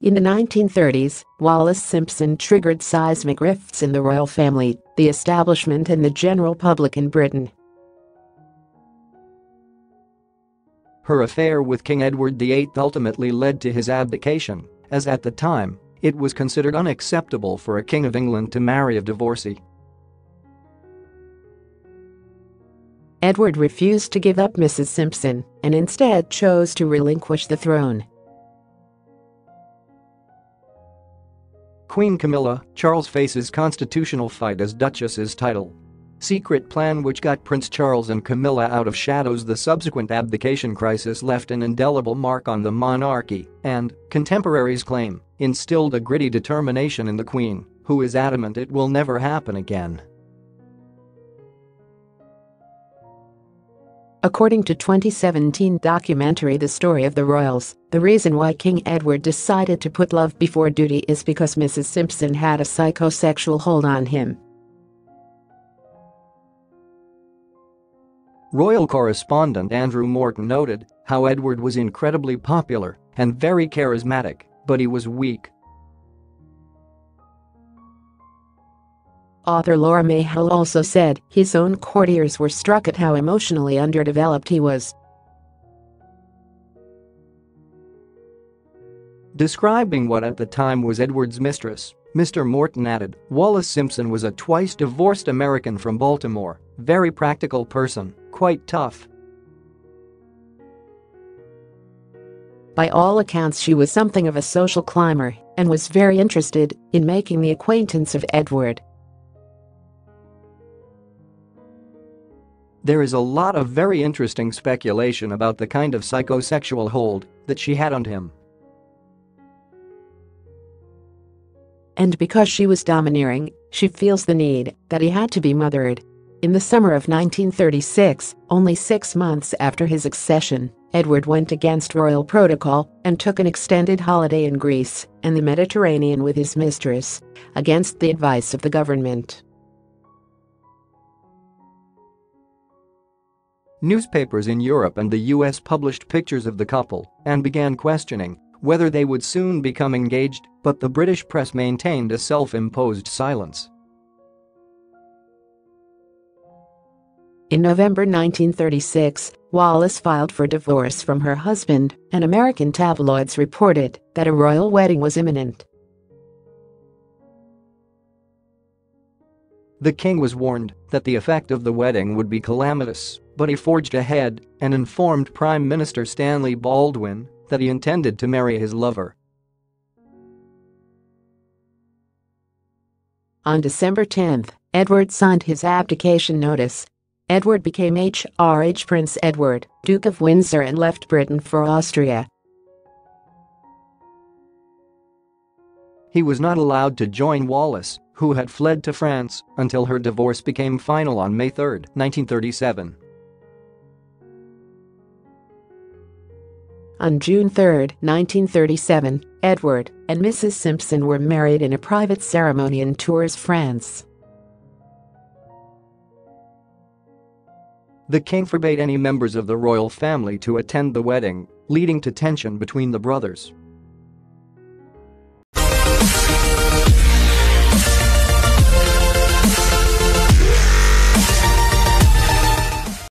In the 1930s, Wallis Simpson triggered seismic rifts in the royal family, the establishment and the general public in Britain. Her affair with King Edward VIII ultimately led to his abdication, as at the time, it was considered unacceptable for a King of England to marry a divorcee. Edward refused to give up Mrs Simpson and instead chose to relinquish the throne. Queen Camilla, Charles faces constitutional fight as Duchess's title. Secret plan which got Prince Charles and Camilla out of shadows. The subsequent abdication crisis left an indelible mark on the monarchy, and, contemporaries claim, instilled a gritty determination in the Queen, who is adamant it will never happen again. According to 2017 documentary The Story of the Royals, the reason why King Edward decided to put love before duty is because Mrs Simpson had a psychosexual hold on him. Royal correspondent Andrew Morton noted how Edward was incredibly popular and very charismatic, but he was weak. Author Laura Mayhall also said his own courtiers were struck at how emotionally underdeveloped he was. Describing what at the time was Edward's mistress, Mr. Morton added, Wallis Simpson was a twice-divorced American from Baltimore, very practical person, quite tough. By all accounts, she was something of a social climber and was very interested in making the acquaintance of Edward. There is a lot of very interesting speculation about the kind of psychosexual hold that she had on him. And because she was domineering, she feels the need that he had to be mothered. In the summer of 1936, only 6 months after his accession, Edward went against royal protocol and took an extended holiday in Greece and the Mediterranean with his mistress, against the advice of the government. Newspapers in Europe and the US published pictures of the couple and began questioning whether they would soon become engaged, but the British press maintained a self-imposed silence. In November 1936, Wallis filed for divorce from her husband, and American tabloids reported that a royal wedding was imminent. The king was warned that the effect of the wedding would be calamitous, but he forged ahead and informed Prime Minister Stanley Baldwin that he intended to marry his lover. On December 10, Edward signed his abdication notice. Edward became HRH Prince Edward, Duke of Windsor, and left Britain for Austria. He was not allowed to join Wallis, who had fled to France, until her divorce became final on May 3, 1937. On June 3, 1937, Edward and Mrs Simpson were married in a private ceremony in Tours, France. The king forbade any members of the royal family to attend the wedding, leading to tension between the brothers.